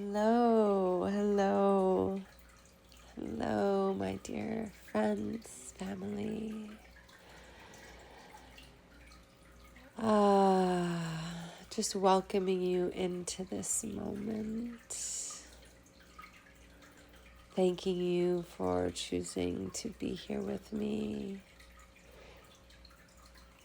Hello, hello, hello, my dear friends, family. Just welcoming you into this moment. Thanking you for choosing to be here with me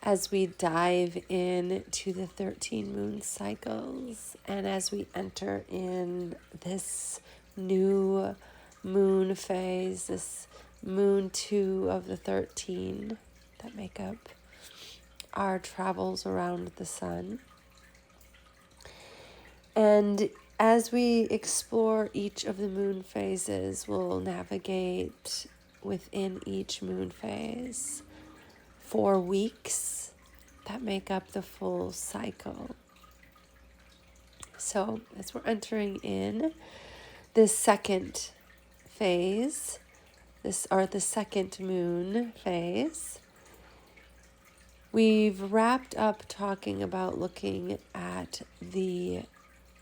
as we dive into the 13 moon cycles and as we enter in this new moon phase, this moon 2 of the 13 that make up our travels around the sun. And as we explore each of the moon phases, we'll navigate within each moon phase 4 weeks that make up the full cycle. So as we're entering in this second phase, the second moon phase, we've wrapped up talking about looking at the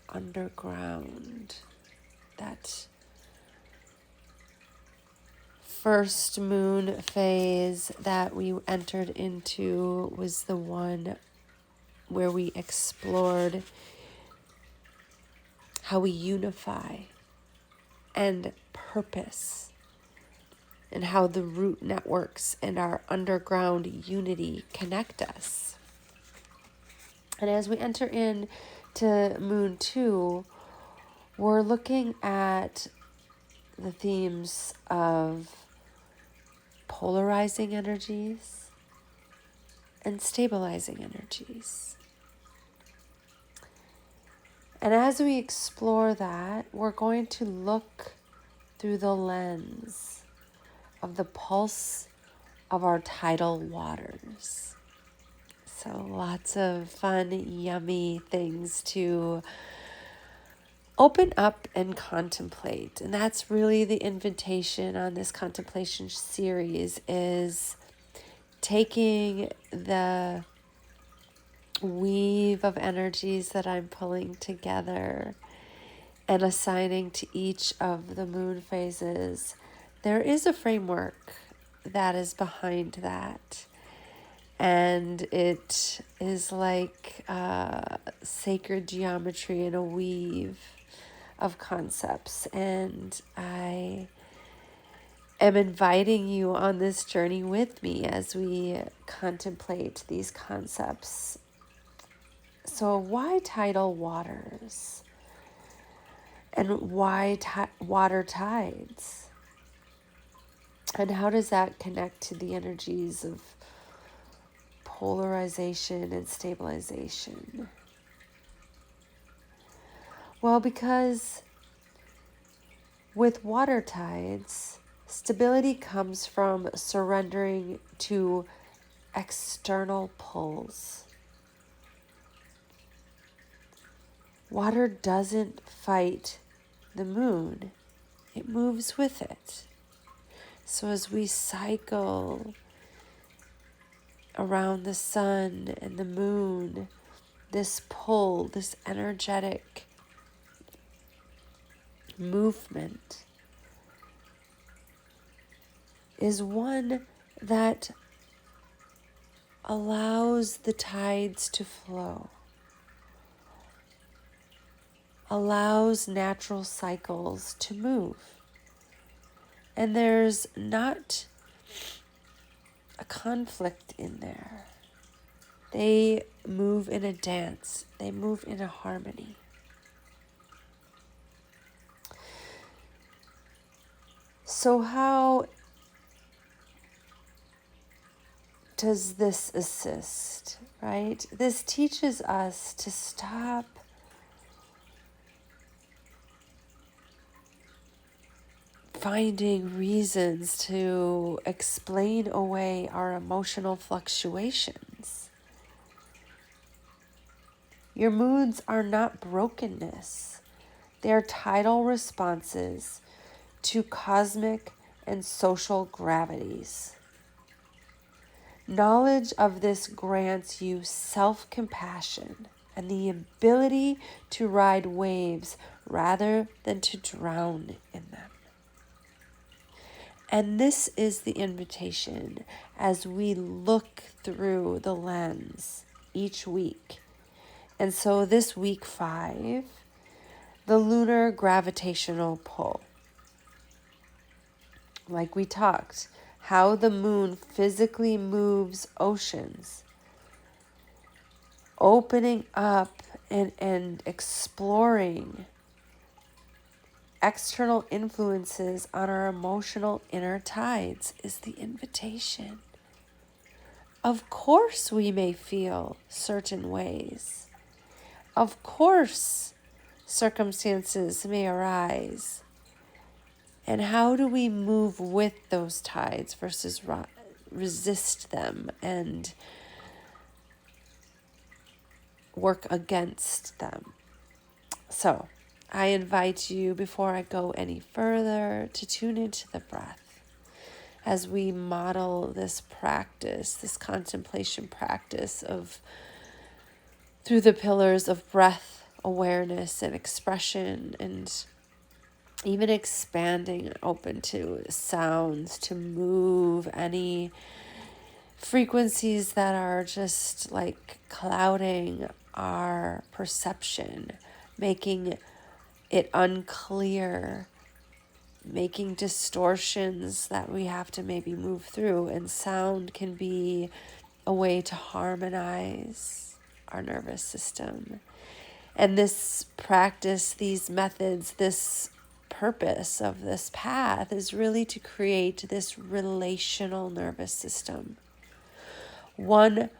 underground. That first moon phase that we entered into was the one where we explored how we unify and purpose, and how the root networks and our underground unity connect us. And as we enter into Moon 2, we're looking at the themes of polarizing energies and stabilizing energies. And as we explore that, we're going to look through the lens of the pulse of our tidal waters. So lots of fun, yummy things to open up and contemplate. And that's really the invitation on this contemplation series, is taking the weave of energies that I'm pulling together and assigning to each of the moon phases. There is a framework that is behind that, and it is like sacred geometry and a weave of concepts, and I am inviting you on this journey with me as we contemplate these concepts. So why tidal waters? And why water tides? And how does that connect to the energies of polarization and stabilization? Well, because with water tides, stability comes from surrendering to external pulls. Water doesn't fight the moon, it moves with it. So as we cycle around the sun and the moon, this pull, this energetic movement is one that allows the tides to flow, allows natural cycles to move. And there's not a conflict in there. They move in a dance. They move in a harmony. So how does this assist, right? This teaches us to stop finding reasons to explain away our emotional fluctuations. Your moods are not brokenness. They are tidal responses to cosmic and social gravities. Knowledge of this grants you self-compassion and the ability to ride waves rather than to drown in them. And this is the invitation as we look through the lens each week. And so this week 5, the Lunar Gravitational Pull. Like we talked, how the moon physically moves oceans, opening up and exploring external influences on our emotional inner tides is the invitation. Of course we may feel certain ways. Of course circumstances may arise. And how do we move with those tides versus resist them and work against them? So I invite you, before I go any further, to tune into the breath as we model this practice, this contemplation practice of through the pillars of breath, awareness, and expression, and even expanding, open to sounds, to move any frequencies that are just like clouding our perception, making it unclear, making distortions that we have to maybe move through. And sound can be a way to harmonize our nervous system. And this practice, these methods, this purpose of this path is really to create this relational nervous system. One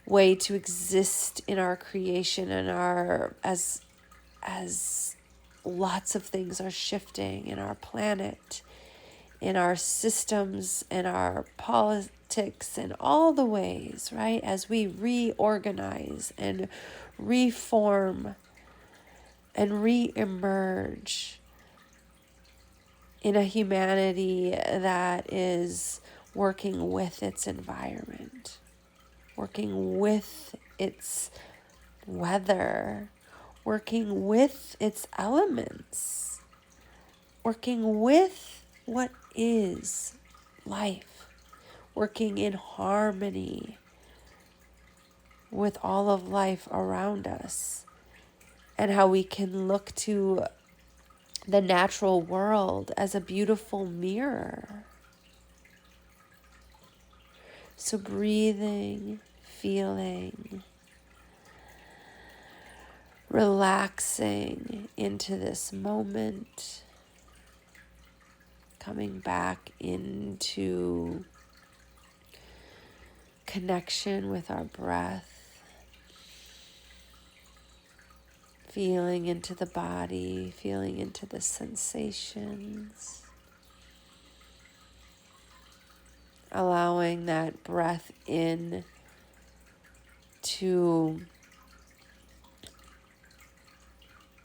way to exist in our creation and our as lots of things are shifting in our planet, in our systems, in our politics, in all the ways, right? As we reorganize and reform and re-emerge in a humanity that is working with its environment, working with its weather, working with its elements, working with what is life, working in harmony with all of life around us, and how we can look to the natural world as a beautiful mirror. So breathing, feeling, relaxing into this moment, coming back into connection with our breath, feeling into the body, feeling into the sensations, allowing that breath in to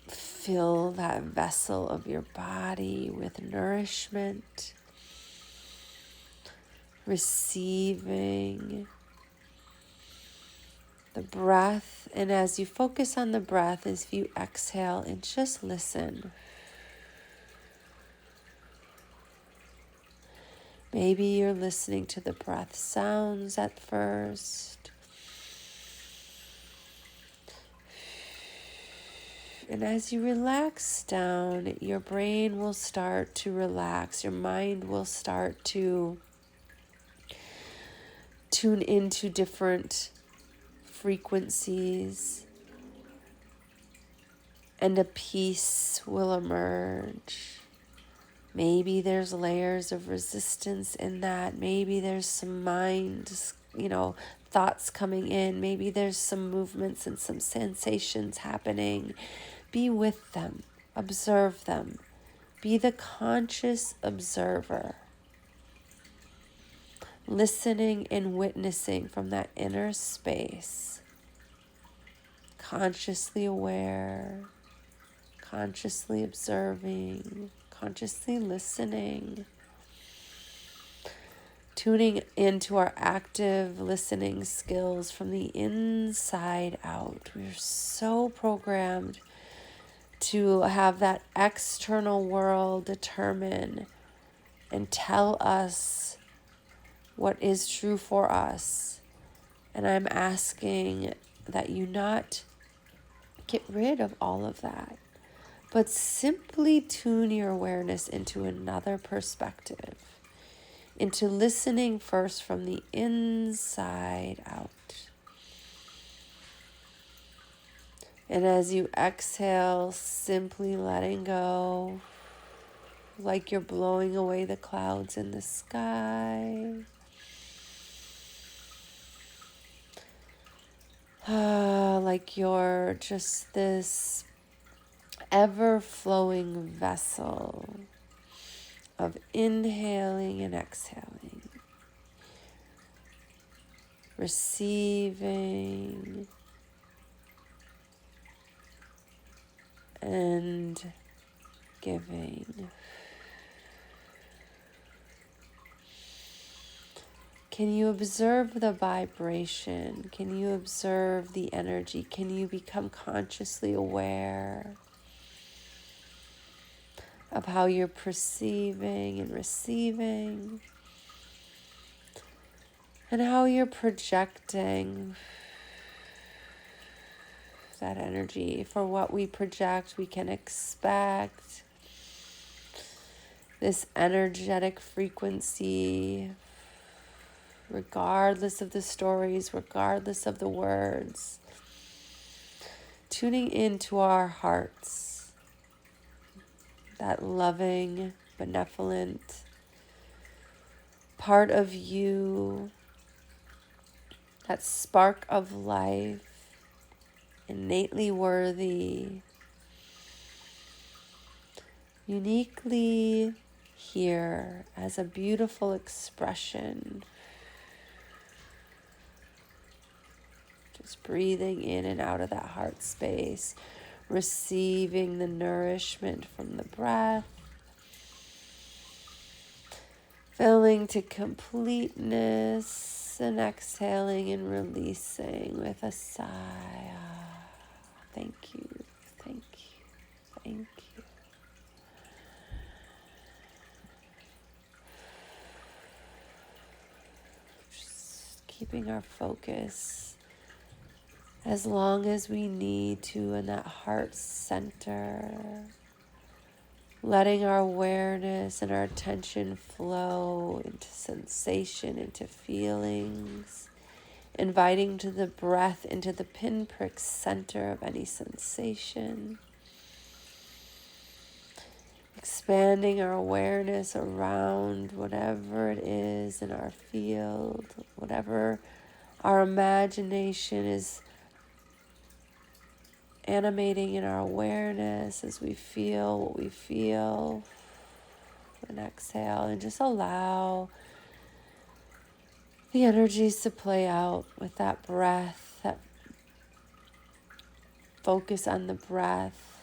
fill that vessel of your body with nourishment, receiving the breath. And as you focus on the breath, as you exhale, and just listen. Maybe you're listening to the breath sounds at first. And as you relax down, your brain will start to relax. Your mind will start to tune into different frequencies, and a peace will emerge. Maybe there's layers of resistance in that. Maybe there's some mind, thoughts coming in. Maybe there's some movements and some sensations happening. Be with them. Observe them. Be the conscious observer. Listening and witnessing from that inner space. Consciously aware. Consciously observing. Consciously listening. tuning into our active listening skills from the inside out. We're so programmed to have that external world determine and tell us what is true for us. And I'm asking that you not get rid of all of that, but simply tune your awareness into another perspective, into listening first from the inside out. And as you exhale, simply letting go, like you're blowing away the clouds in the sky. Like you're just this ever-flowing vessel of inhaling and exhaling, receiving and giving. Can you observe the vibration? Can you observe the energy? Can you become consciously aware of how you're perceiving and receiving, and how you're projecting that energy? For what we project, we can expect this energetic frequency, regardless of the stories, regardless of the words, tuning into our hearts, that loving, benevolent part of you, that spark of life, innately worthy, uniquely here as a beautiful expression. Just breathing in and out of that heart space, receiving the nourishment from the breath, filling to completeness, and exhaling and releasing with a sigh. Thank you, thank you, thank you. Just keeping our focus as long as we need to in that heart center. Letting our awareness and our attention flow into sensation, into feelings, inviting to the breath into the pinprick center of any sensation, expanding our awareness around whatever it is in our field, whatever our imagination is animating in our awareness as we feel what we feel. And exhale, and just allow the energies to play out with that breath, that focus on the breath,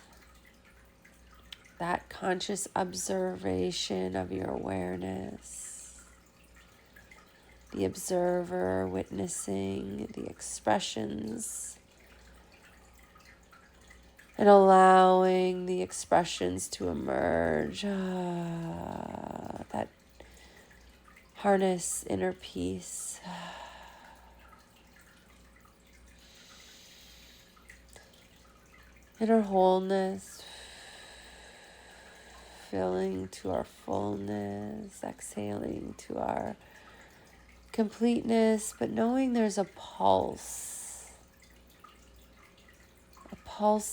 that conscious observation of your awareness, the observer witnessing the expressions, and allowing the expressions to emerge, that harness inner peace. Inner wholeness, filling to our fullness, exhaling to our completeness, but knowing there's a pulse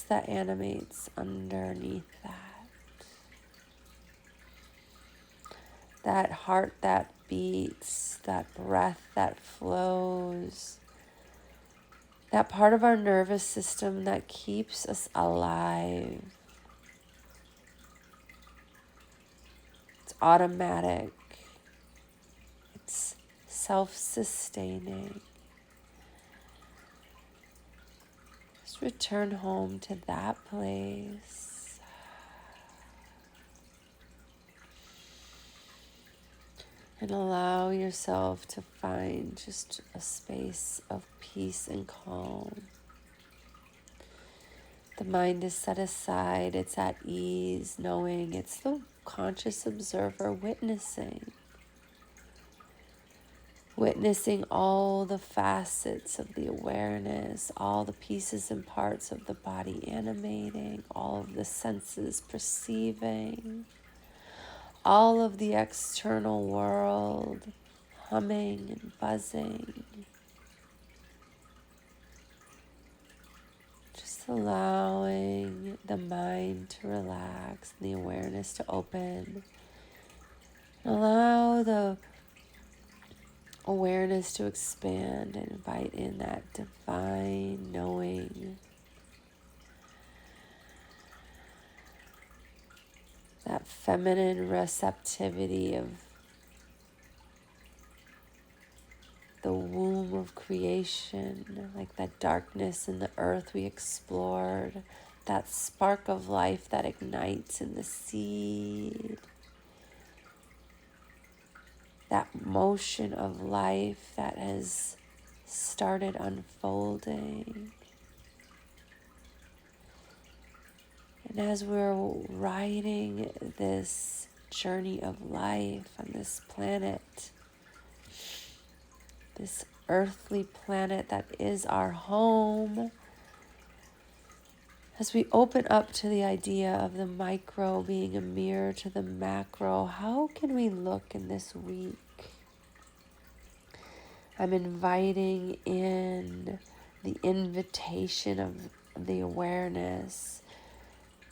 that animates underneath that heart that beats, that breath that flows, that part of our nervous system that keeps us alive. It's automatic, it's self-sustaining. Return home to that place. And allow yourself to find just a space of peace and calm. The mind is set aside, it's at ease, knowing it's the conscious observer witnessing all the facets of the awareness, all the pieces and parts of the body animating, all of the senses perceiving, all of the external world humming and buzzing. Just allowing the mind to relax and the awareness to open. Allow the awareness to expand and invite in that divine knowing, that feminine receptivity of the womb of creation, like that darkness in the earth we explored, that spark of life that ignites in the seed, that motion of life that has started unfolding. And as we're riding this journey of life on this planet, this earthly planet that is our home, as we open up to the idea of the micro being a mirror to the macro, how can we look in this week? I'm inviting in the invitation of the awareness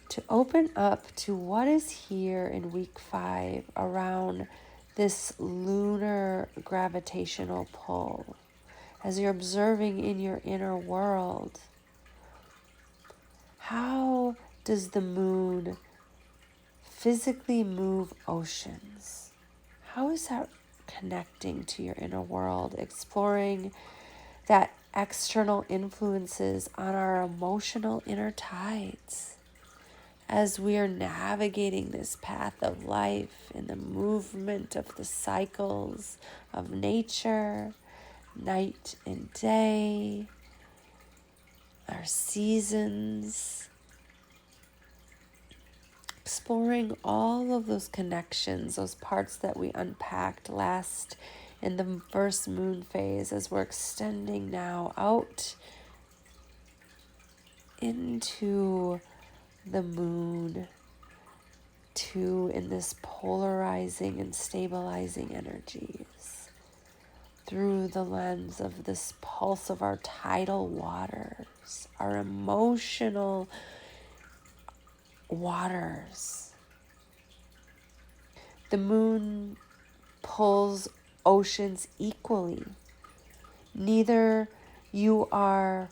to open up to what is here in week 5 around this lunar gravitational pull. As you're observing in your inner world, how does the moon physically move oceans? How is that connecting to your inner world, exploring that external influences on our emotional inner tides as we are navigating this path of life in the movement of the cycles of nature, night and day, our seasons, exploring all of those connections, those parts that we unpacked last in the first moon phase, as we're extending now out into the moon, too, in this polarizing and stabilizing energies through the lens of this pulse of our tidal waters, our emotional waters. The moon pulls oceans equally. Neither you are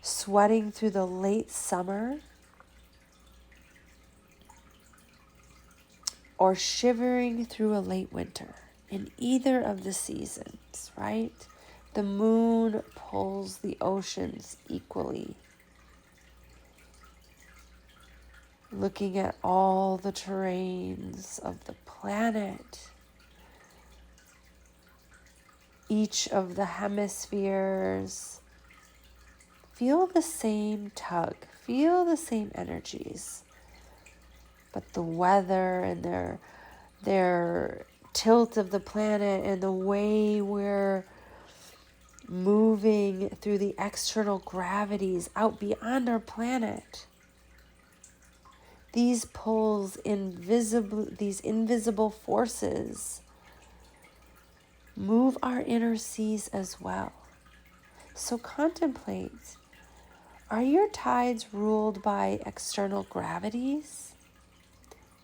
sweating through the late summer or shivering through a late winter in either of the seasons, right? The moon pulls the oceans equally. Looking at all the terrains of the planet, each of the hemispheres, feel the same tug, feel the same energies, but the weather and their tilt of the planet and the way we're moving through the external gravities out beyond our planet. These pulls, these invisible forces, move our inner seas as well. So contemplate. Are your tides ruled by external gravities?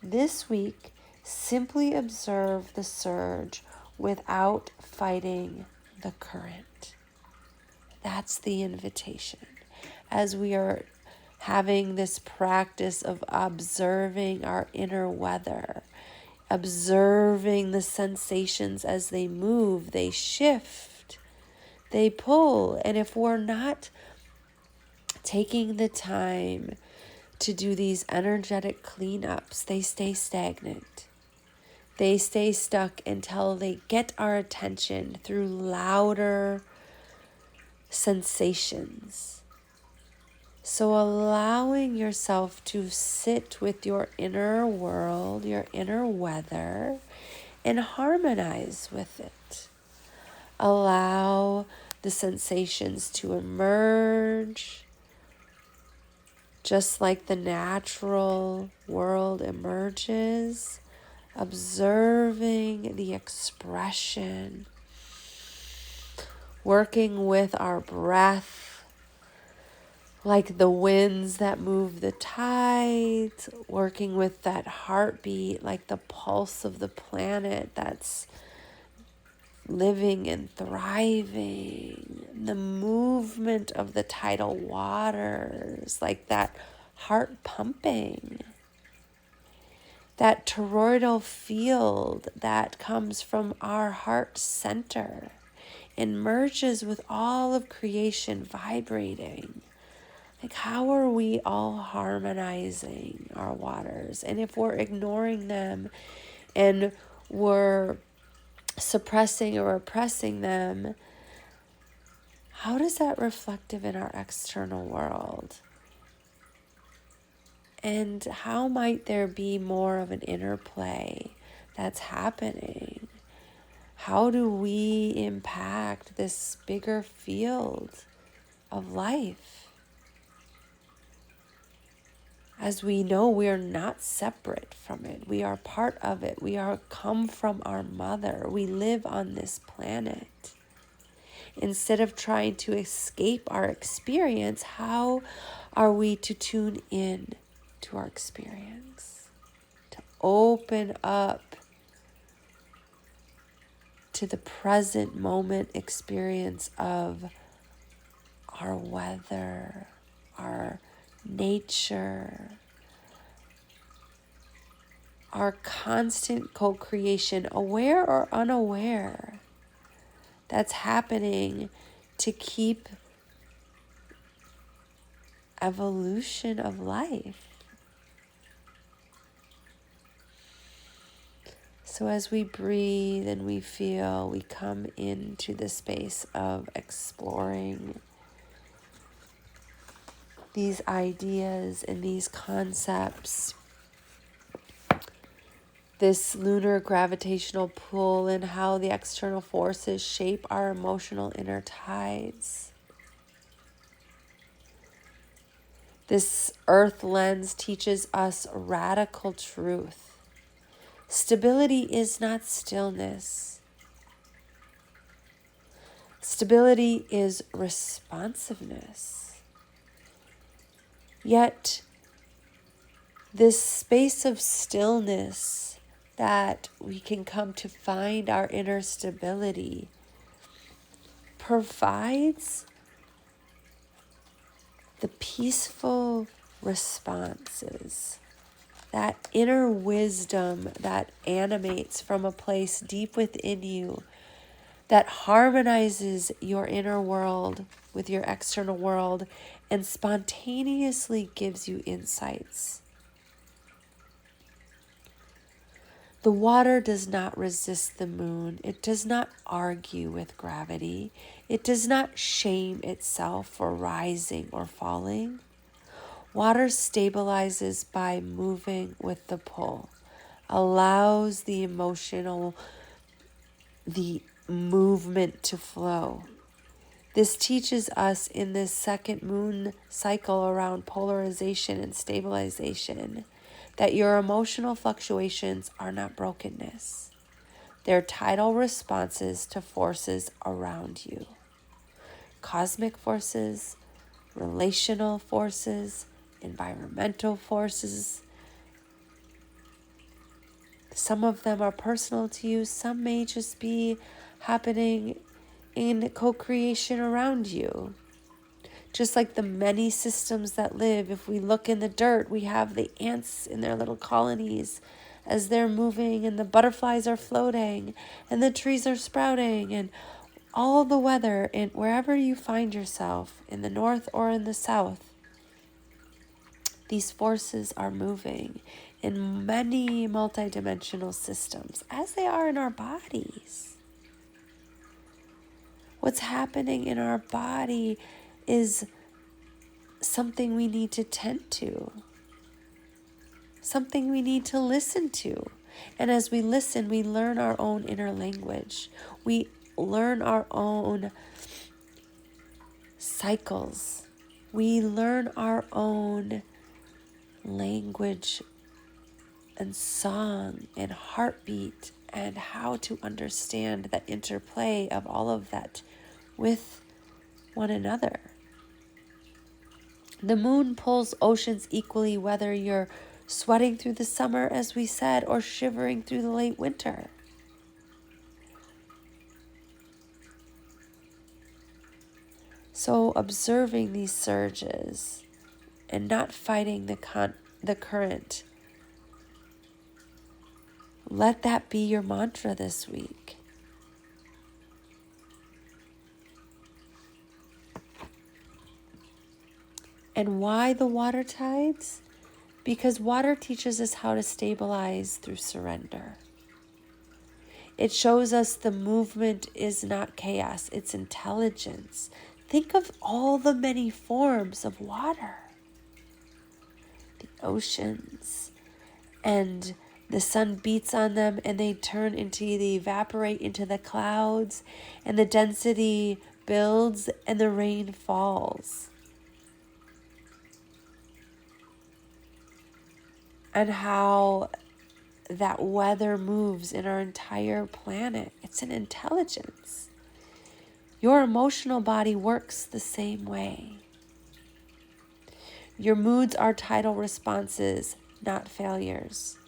This week, simply observe the surge without fighting the current. That's the invitation. As we are having this practice of observing our inner weather, observing the sensations as they move, they shift, they pull. And if we're not taking the time to do these energetic cleanups, they stay stagnant. They stay stuck until they get our attention through louder sensations. So allowing yourself to sit with your inner world, your inner weather, and harmonize with it. Allow the sensations to emerge just like the natural world emerges, observing the expression, working with our breath, like the winds that move the tides, working with that heartbeat, like the pulse of the planet that's living and thriving, the movement of the tidal waters, like that heart pumping, that toroidal field that comes from our heart center and merges with all of creation vibrating. Like, how are we all harmonizing our waters? And if we're ignoring them and we're suppressing or oppressing them, how does that reflective in our external world? And how might there be more of an interplay that's happening? How do we impact this bigger field of life? As we know, we are not separate from it. We are part of it. We are come from our mother. We live on this planet. Instead of trying to escape our experience, how are we to tune in to our experience? To open up to the present moment experience of our weather, our nature, our constant co-creation, aware or unaware, that's happening to keep evolution of life. So as we breathe and we feel, we come into the space of exploring these ideas and these concepts, this lunar gravitational pull and how the external forces shape our emotional inner tides. This earth lens teaches us radical truth. Stability is not stillness. Stability is responsiveness. Yet, this space of stillness that we can come to find our inner stability provides the peaceful responses, that inner wisdom that animates from a place deep within you, that harmonizes your inner world with your external world and spontaneously gives you insights. The water does not resist the moon. It does not argue with gravity. It does not shame itself for rising or falling. Water stabilizes by moving with the pull, allows the movement to flow. This teaches us in this second moon cycle around polarization and stabilization that your emotional fluctuations are not brokenness. They're tidal responses to forces around you. Cosmic forces, relational forces, environmental forces. Some of them are personal to you. Some may just be happening in co-creation around you. Just like the many systems that live, if we look in the dirt, we have the ants in their little colonies as they're moving, and the butterflies are floating, and the trees are sprouting, and all the weather, and wherever you find yourself, in the north or in the south, these forces are moving in many multidimensional systems, as they are in our bodies. What's happening in our body is something we need to tend to, something we need to listen to. And as we listen, we learn our own inner language. We learn our own cycles. We learn our own language and song and heartbeat and how to understand that interplay of all of that with one another. The moon pulls oceans equally, whether you're sweating through the summer, as we said, or shivering through the late winter. So observing these surges and not fighting the current, let that be your mantra this week. And why the water tides? Because water teaches us how to stabilize through surrender. It shows us the movement is not chaos, it's intelligence. Think of all the many forms of water. The oceans, and the sun beats on them and they evaporate into the clouds, and the density builds and the rain falls. And how that weather moves in our entire planet. It's an intelligence. Your emotional body works the same way. Your moods are tidal responses, not failures.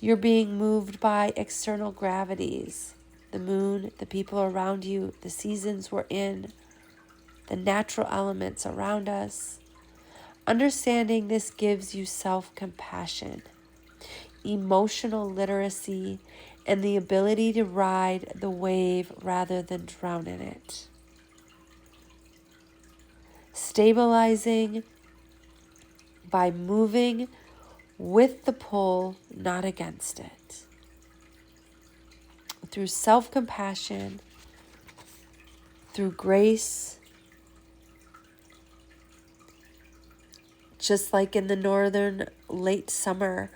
You're being moved by external gravities, the moon, the people around you, the seasons we're in, the natural elements around us. Understanding this gives you self-compassion, emotional literacy, and the ability to ride the wave rather than drown in it. Stabilizing by moving with the pull, not against it. Through self-compassion, through grace, just like in the northern late summer,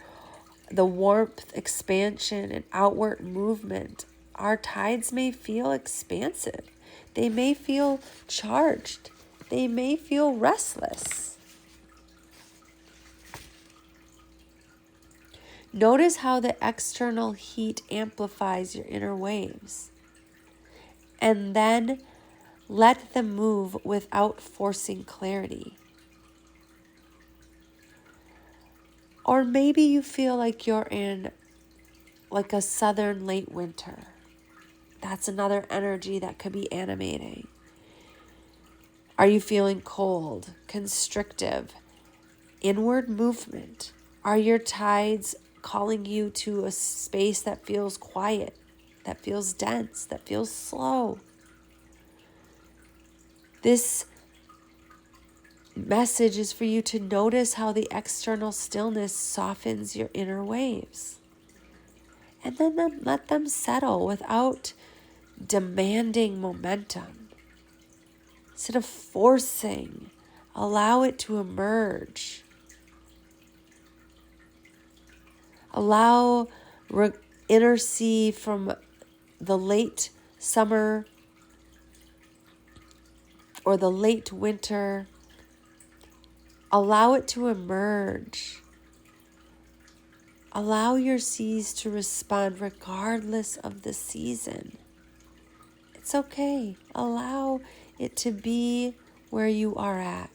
the warmth, expansion, and outward movement, our tides may feel expansive. They may feel charged. They may feel restless. Notice how the external heat amplifies your inner waves. And then let them move without forcing clarity. Or maybe you feel like you're in like a southern late winter. That's another energy that could be animating. Are you feeling cold, constrictive, inward movement? Are your tides calling you to a space that feels quiet, that feels dense, that feels slow? This message is for you to notice how the external stillness softens your inner waves. And then let them settle without demanding momentum. Instead of forcing, allow it to emerge. Allow inner sea from the late summer or the late winter. Allow it to emerge. Allow your seas to respond regardless of the season. It's okay. Allow it to be where you are at.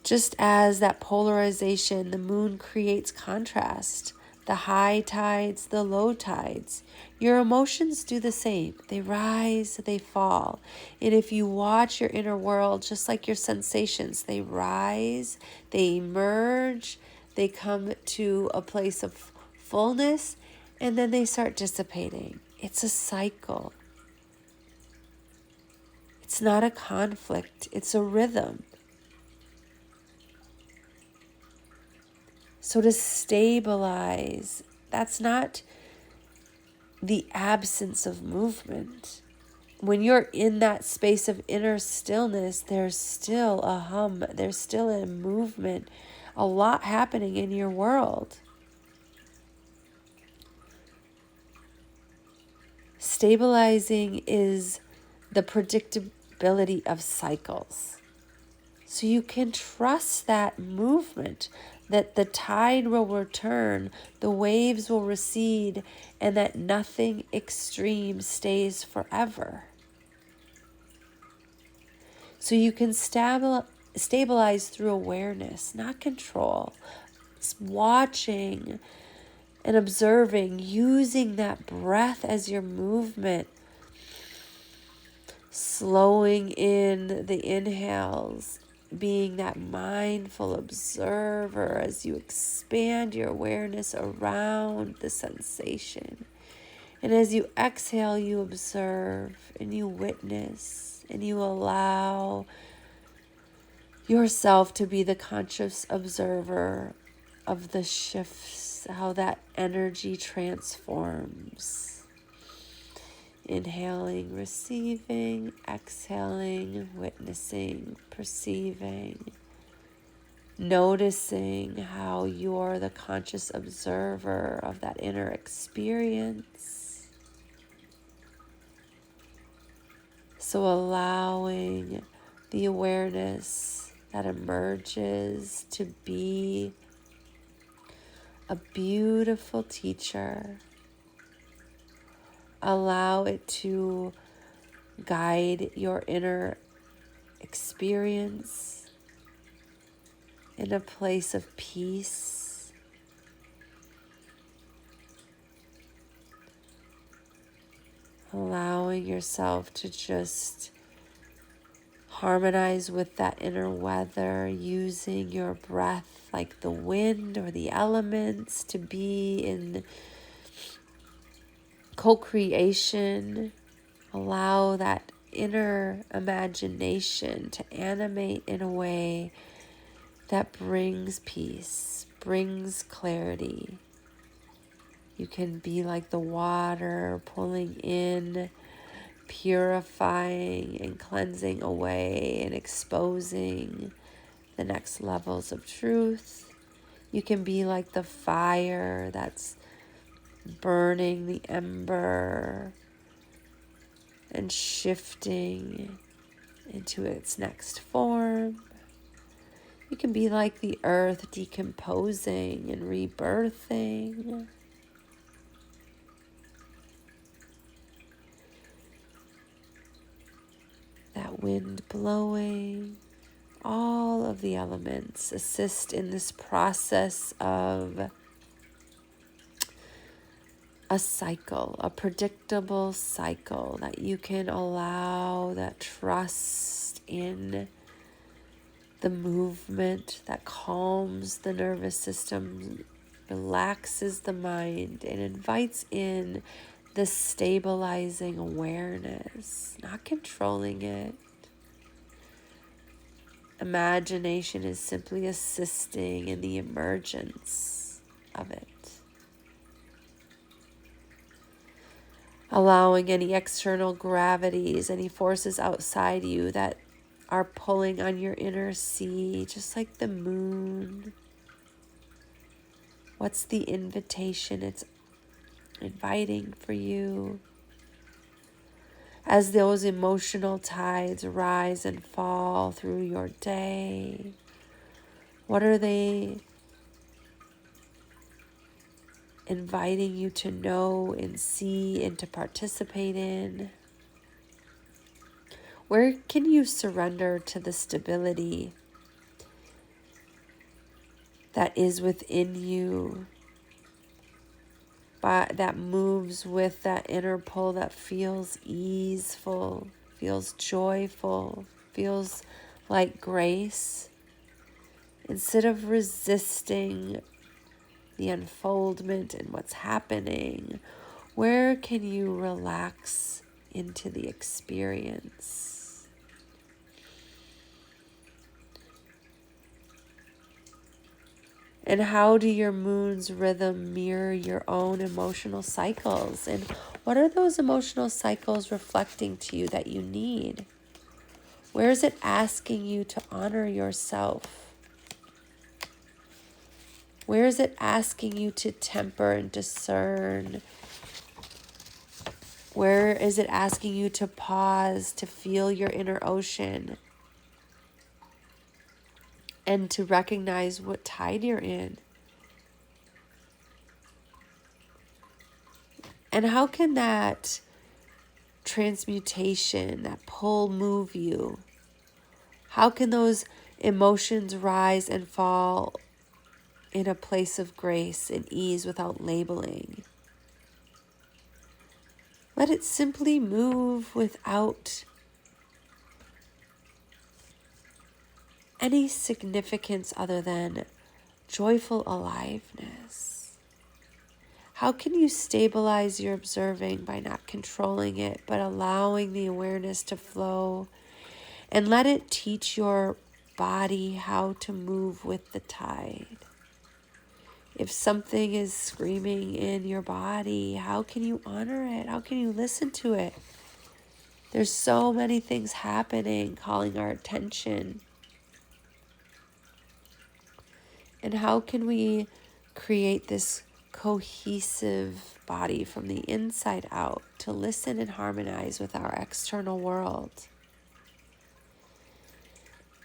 Just as that polarization, the moon creates contrast, the high tides, the low tides. Your emotions do the same. They rise, they fall. And if you watch your inner world, just like your sensations, they rise, they emerge, they come to a place of fullness, and then they start dissipating. It's a cycle. It's It's not a conflict, it's a rhythm. So to stabilize, that's not the absence of movement. When you're in that space of inner stillness, there's still a hum, there's still a movement, a lot happening in your world. Stabilizing is the predictability of cycles. So you can trust that movement, that the tide will return, the waves will recede, and that nothing extreme stays forever. So you can stabilize through awareness, not control. It's watching and observing, using that breath as your movement, slowing in the inhales, being that mindful observer as you expand your awareness around the sensation. And as you exhale, you observe and you witness and you allow yourself to be the conscious observer of the shifts, how that energy transforms. Inhaling, receiving, exhaling, witnessing, perceiving, noticing how you're the conscious observer of that inner experience. So allowing the awareness that emerges to be a beautiful teacher. Allow it to guide your inner experience in a place of peace. Allowing yourself to just harmonize with that inner weather, using your breath like the wind or the elements to be in co-creation. Allow that inner imagination to animate in a way that brings peace, brings clarity. You can be like the water pulling in, purifying and cleansing away and exposing the next levels of truth. You can be like the fire that's burning the ember and shifting into its next form. You can be like the earth decomposing and rebirthing. That wind blowing. All of the elements assist in this process of a cycle, a predictable cycle that you can allow that trust in the movement that calms the nervous system, relaxes the mind, and invites in the stabilizing awareness, not controlling it. Imagination is simply assisting in the emergence of it. Allowing any external gravities, any forces outside you that are pulling on your inner sea, just like the moon. What's the invitation it's inviting for you? As those emotional tides rise and fall through your day, what are they inviting you to know and see and to participate in? Where can you surrender to the stability that is within you, but that moves with that inner pull that feels easeful, feels joyful, feels like grace? Instead of resisting the unfoldment and what's happening, where can you relax into the experience? And how do your moon's rhythm mirror your own emotional cycles? And what are those emotional cycles reflecting to you that you need? Where is it asking you to honor yourself? Where is it asking you to temper and discern? Where is it asking you to pause, to feel your inner ocean, and to recognize what tide you're in? And how can that transmutation, that pull, move you? How can those emotions rise and fall in a place of grace and ease without labeling? Let it simply move without any significance other than joyful aliveness. How can you stabilize your observing by not controlling it, but allowing the awareness to flow, and let it teach your body how to move with the tide? If something is screaming in your body, how can you honor it? How can you listen to it? There's so many things happening, calling our attention. And how can we create this cohesive body from the inside out to listen and harmonize with our external world?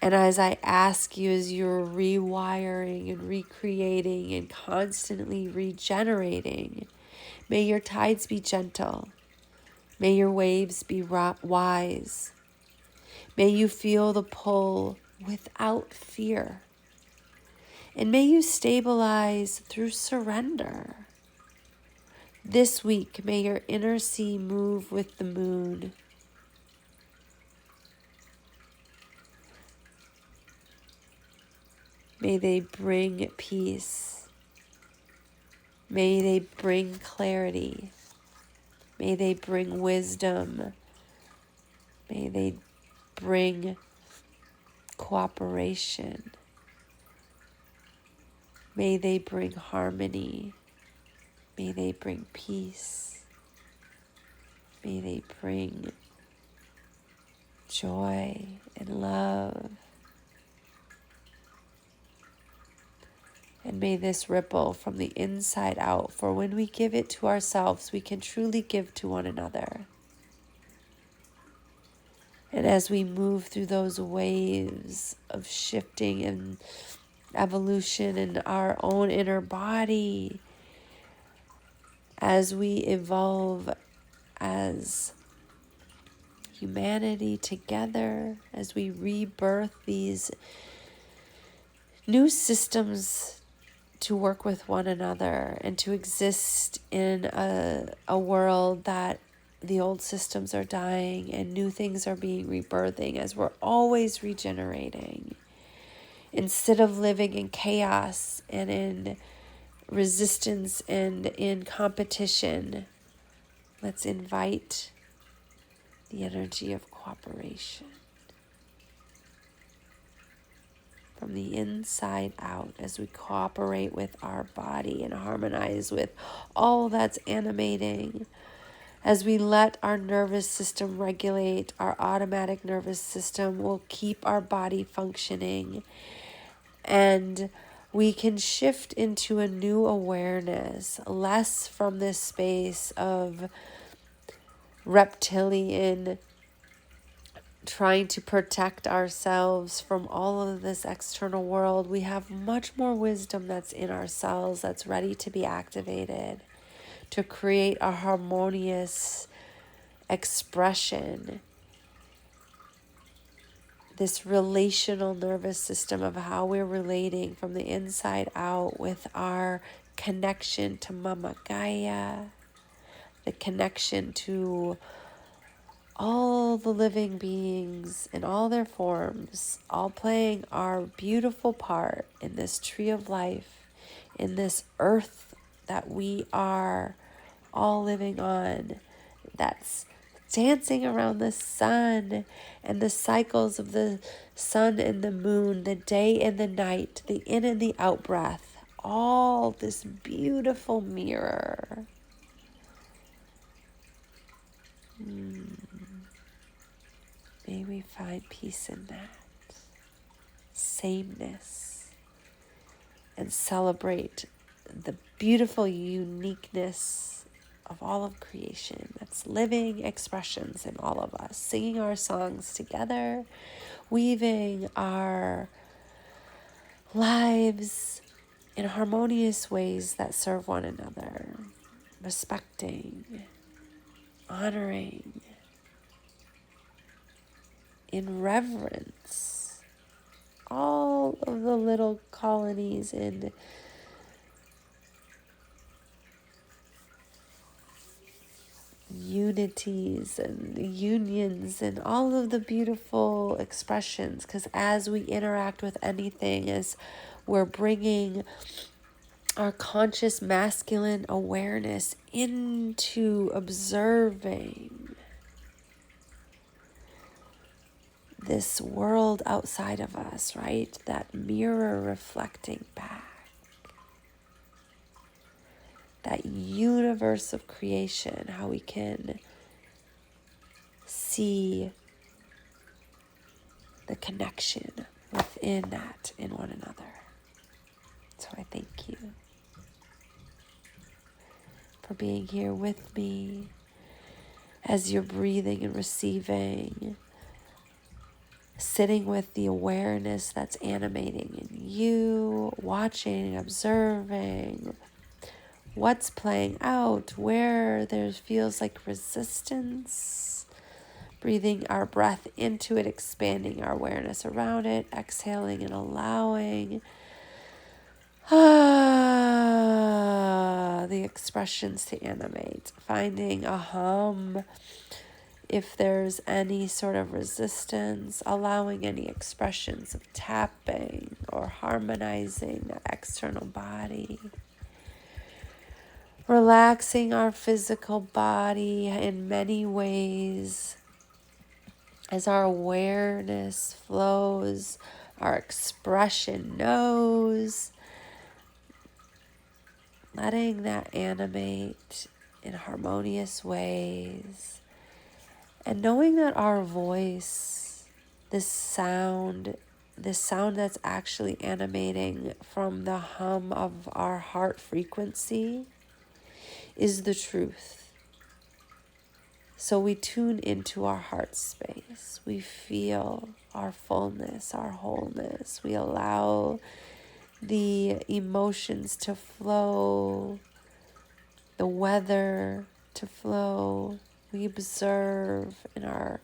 And as I ask you, as you're rewiring and recreating and constantly regenerating, may your tides be gentle. May your waves be wise. May you feel the pull without fear. And may you stabilize through surrender. This week, may your inner sea move with the moon. May they bring peace. May they bring clarity. May they bring wisdom. May they bring cooperation. May they bring harmony. May they bring peace. May they bring joy and love. And may this ripple from the inside out, for when we give it to ourselves, we can truly give to one another. And as we move through those waves of shifting and evolution in our own inner body, as we evolve as humanity together, as we rebirth these new systems to work with one another and to exist in a world that the old systems are dying and new things are being rebirthing, as we're always regenerating. Instead of living in chaos and in resistance and in competition, let's invite the energy of cooperation from the inside out as we cooperate with our body and harmonize with all that's animating. As we let our nervous system regulate, our automatic nervous system will keep our body functioning, and we can shift into a new awareness, less from this space of reptilian trying to protect ourselves from all of this external world. We have much more wisdom that's in ourselves, that's ready to be activated to create a harmonious expression, this relational nervous system of how we're relating from the inside out with our connection to Mama Gaia, the connection to all the living beings in all their forms, all playing our beautiful part in this tree of life, in this earth that we are all living on, that's dancing around the sun and the cycles of the sun and the moon, the day and the night, the in and the out breath, all this beautiful mirror. May we find peace in that, sameness, and celebrate the beautiful uniqueness of all of creation. That's living expressions in all of us, singing our songs together, weaving our lives in harmonious ways that serve one another, respecting, honoring, in reverence, all of the little colonies and unities and unions and all of the beautiful expressions. Because as we interact with anything, as we're bringing our conscious masculine awareness into observing this world outside of us, right? That mirror reflecting back. That universe of creation, how we can see the connection within that in one another. So I thank you for being here with me as you're breathing and receiving, sitting with the awareness that's animating in you, watching, observing what's playing out, where there feels like resistance, breathing our breath into it, expanding our awareness around it, exhaling and allowing the expressions to animate, finding a hum if there's any sort of resistance, allowing any expressions of tapping or harmonizing the external body. Relaxing our physical body in many ways as our awareness flows, our expression knows, letting that animate in harmonious ways, and knowing that our voice, this sound that's actually animating from the hum of our heart frequency, is the truth. So we tune into our heart space. We feel our fullness, our wholeness. We allow the emotions to flow, the weather to flow. We observe in our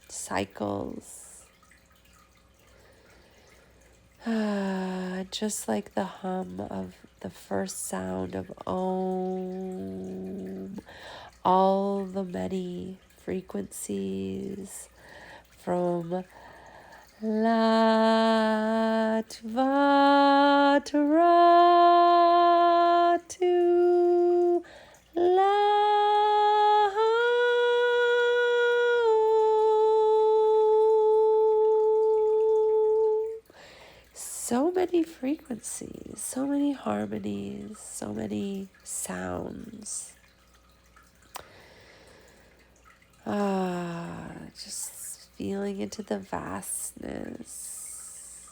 cycles. Just like the hum of the first sound of Om, all the many frequencies from La Tva Tara to La. So many frequencies, so many harmonies, so many sounds. Just feeling into the vastness,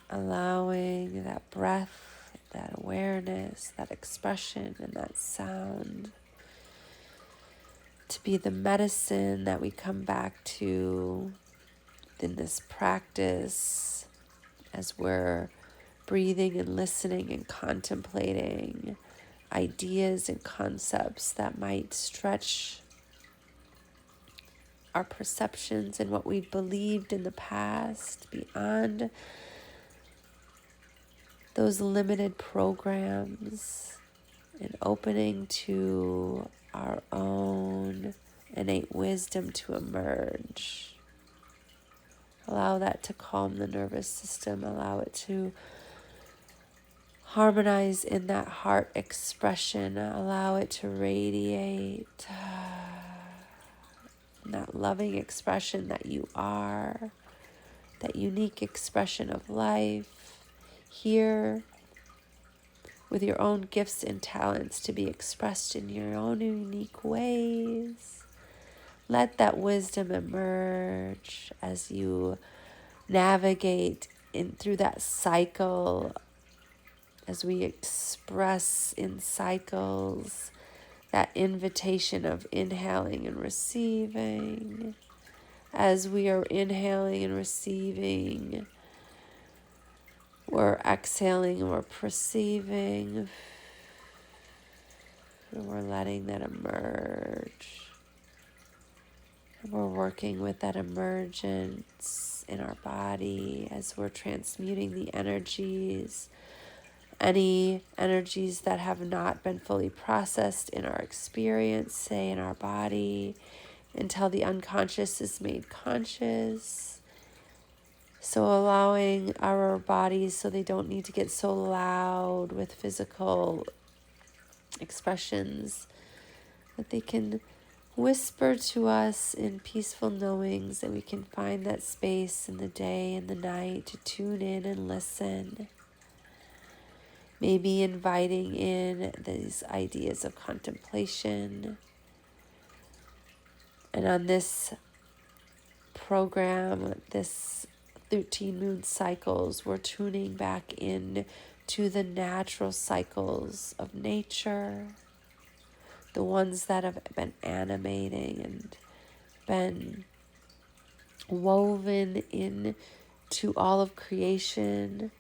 allowing that breath, that awareness, that expression, and that sound to be the medicine that we come back to in this practice as we're breathing and listening and contemplating ideas and concepts that might stretch our perceptions and what we've believed in the past beyond those limited programs, and opening to our own innate wisdom to emerge. Allow that to calm the nervous system. Allow it to harmonize in that heart expression. Allow it to radiate that loving expression that you are, that unique expression of life, here with your own gifts and talents to be expressed in your own unique ways. Let that wisdom emerge as you navigate through that cycle, as we express in cycles that invitation of inhaling and receiving. As we are inhaling and receiving, we're exhaling and we're perceiving, and we're letting that emerge. And we're working with that emergence in our body as we're transmuting the energies, any energies that have not been fully processed in our experience, say in our body, until the unconscious is made conscious. So allowing our bodies so they don't need to get so loud with physical expressions, that they can whisper to us in peaceful knowings, that we can find that space in the day and the night to tune in and listen. Maybe inviting in these ideas of contemplation. And on this program, this 13 moon cycles, we're tuning back in to the natural cycles of nature, the ones that have been animating and been woven into all of creation,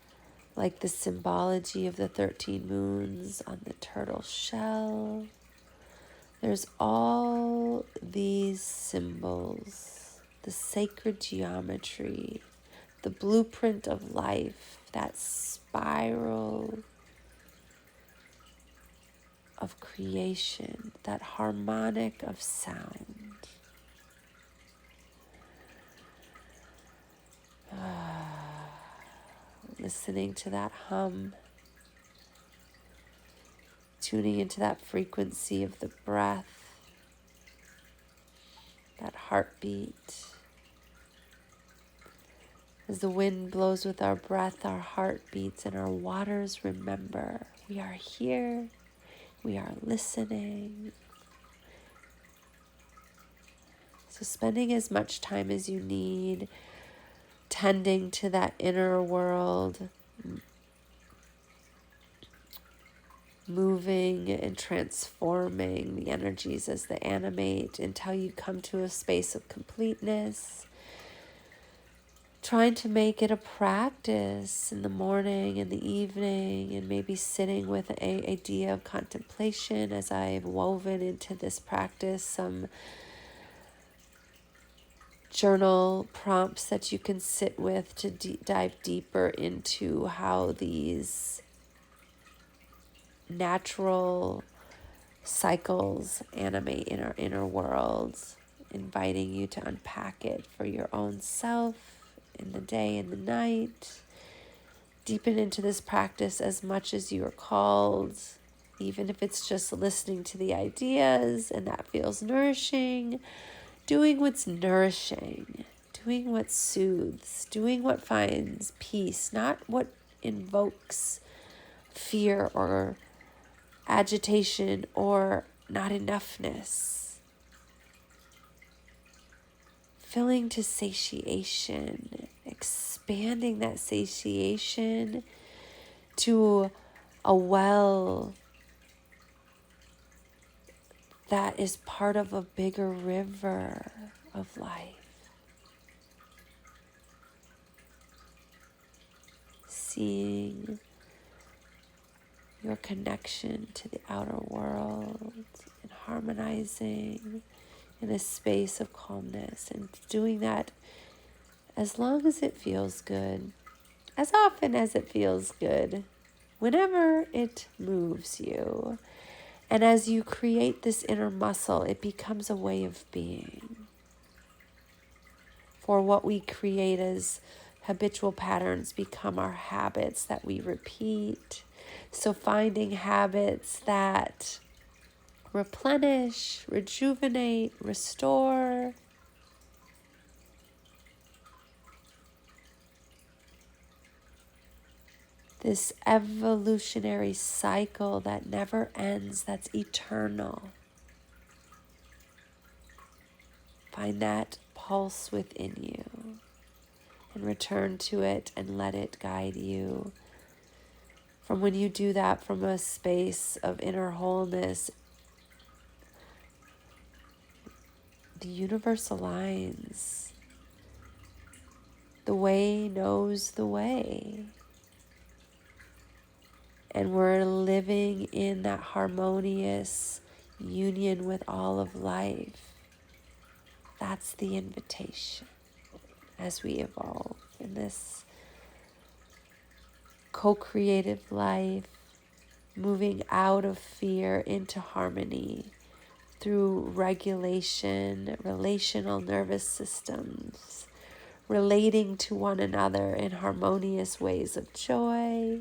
like the symbology of the 13 moons on the turtle shell. There's all these symbols, the sacred geometry, the blueprint of life, that spiral of creation, that harmonic of sound. Listening to that hum, tuning into that frequency of the breath, that heartbeat. As the wind blows with our breath, our heart beats and our waters remember. We are here. We are listening. So spending as much time as you need tending to that inner world, moving and transforming the energies as they animate until you come to a space of completeness. Trying to make it a practice in the morning and the evening, and maybe sitting with an idea of contemplation. As I've woven into this practice some journal prompts that you can sit with to dive deeper into how these natural cycles animate in our inner worlds, inviting you to unpack it for your own self in the day and the night. Deepen into this practice as much as you are called, even if it's just listening to the ideas and that feels nourishing. Doing what's nourishing, doing what soothes, doing what finds peace, not what invokes fear or agitation or not enoughness. Filling to satiation, expanding that satiation to a well that is part of a bigger river of life. Seeing your connection to the outer world and harmonizing in a space of calmness, and doing that as long as it feels good, as often as it feels good, whenever it moves you. And as you create this inner muscle, it becomes a way of being. For what we create as habitual patterns become our habits that we repeat. So finding habits that replenish, rejuvenate, restore. this evolutionary cycle that never ends, that's eternal. Find that pulse within you and return to it and let it guide you. From when you do that from a space of inner wholeness, the universe aligns. The way knows the way. And we're living in that harmonious union with all of life. That's the invitation as we evolve in this co-creative life, moving out of fear into harmony through regulation, relational nervous systems, relating to one another in harmonious ways of joy.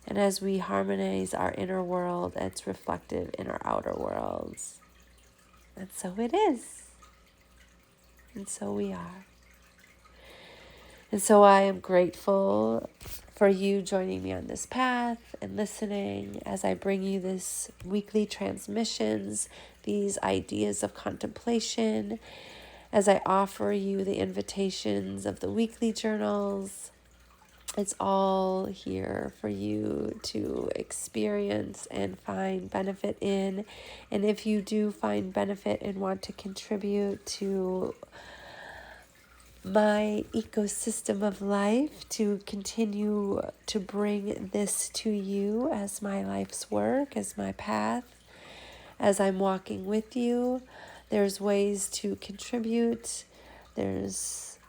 And as we harmonize our inner world, it's reflective in our outer worlds. And so it is. And so we are. And so I am grateful for you joining me on this path and listening as I bring you this weekly transmissions, these ideas of contemplation, as I offer you the invitations of the weekly journals. It's all here for you to experience and find benefit in. And if you do find benefit and want to contribute to my ecosystem of life, to continue to bring this to you as my life's work, as my path, as I'm walking with you, there's ways to contribute. There's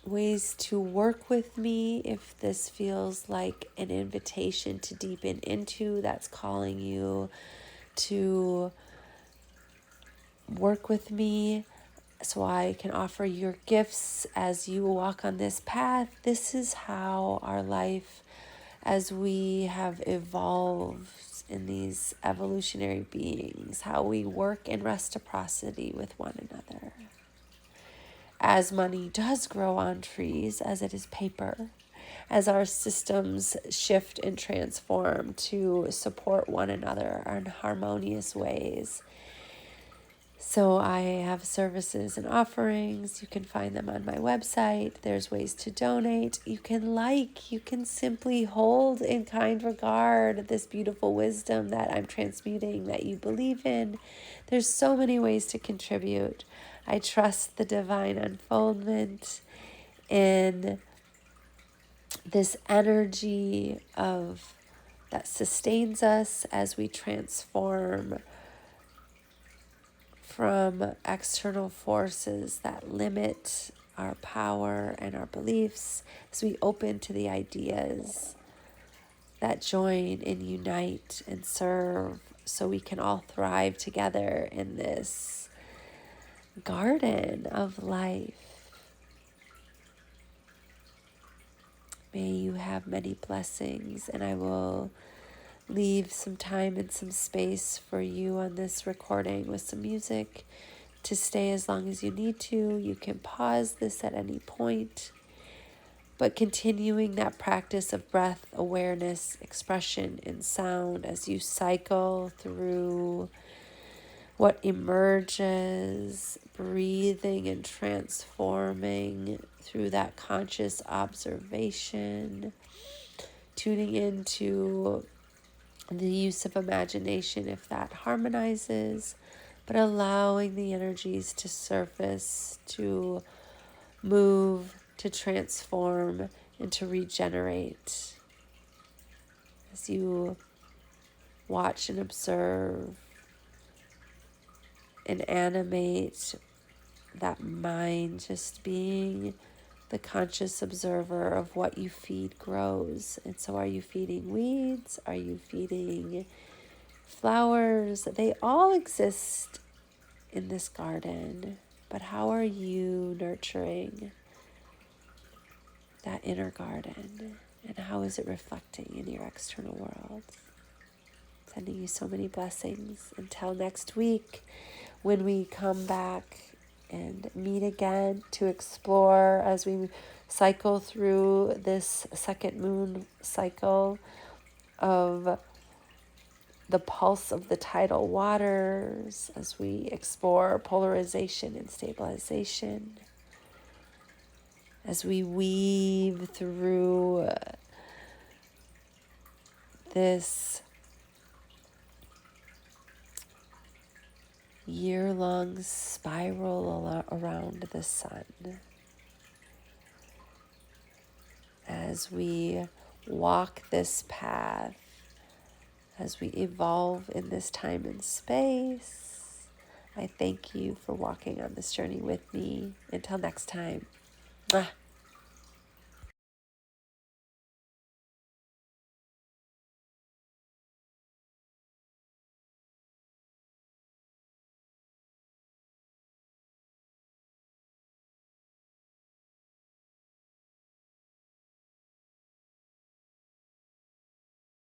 ways to work with me if this feels like an invitation to deepen into, that's calling you to work with me so I can offer your gifts as you walk on this path. This is how our life, as we have evolved in these evolutionary beings, how we work in reciprocity with one another. As money does grow on trees, as it is paper, as our systems shift and transform to support one another in harmonious ways. So I have services and offerings. You can find them on my website. There's ways to donate. You can simply hold in kind regard this beautiful wisdom that I'm transmuting, that you believe in. There's so many ways to contribute. I trust the divine unfoldment in this energy of that sustains us as we transform from external forces that limit our power and our beliefs, as we open to the ideas that join and unite and serve, so we can all thrive together in this garden of life. May you have many blessings, and I will leave some time and some space for you on this recording with some music to stay as long as you need to. You can pause this at any point, but continuing that practice of breath, awareness, expression, and sound as you cycle through what emerges, breathing and transforming through that conscious observation, tuning into the use of imagination if that harmonizes, but allowing the energies to surface, to move, to transform, and to regenerate. As you watch and observe and animate that mind, just being the conscious observer of what you feed grows. And so are you feeding weeds? Are you feeding flowers? They all exist in this garden, but how are you nurturing that inner garden? And how is it reflecting in your external world? Sending you so many blessings. Until next week, when we come back and meet again to explore as we cycle through this second moon cycle of the pulse of the tidal waters, as we explore polarization and stabilization, as we weave through this year-long spiral around the sun, as we walk this path, as we evolve in this time and space. I thank you for walking on this journey with me. Until next time. Mwah.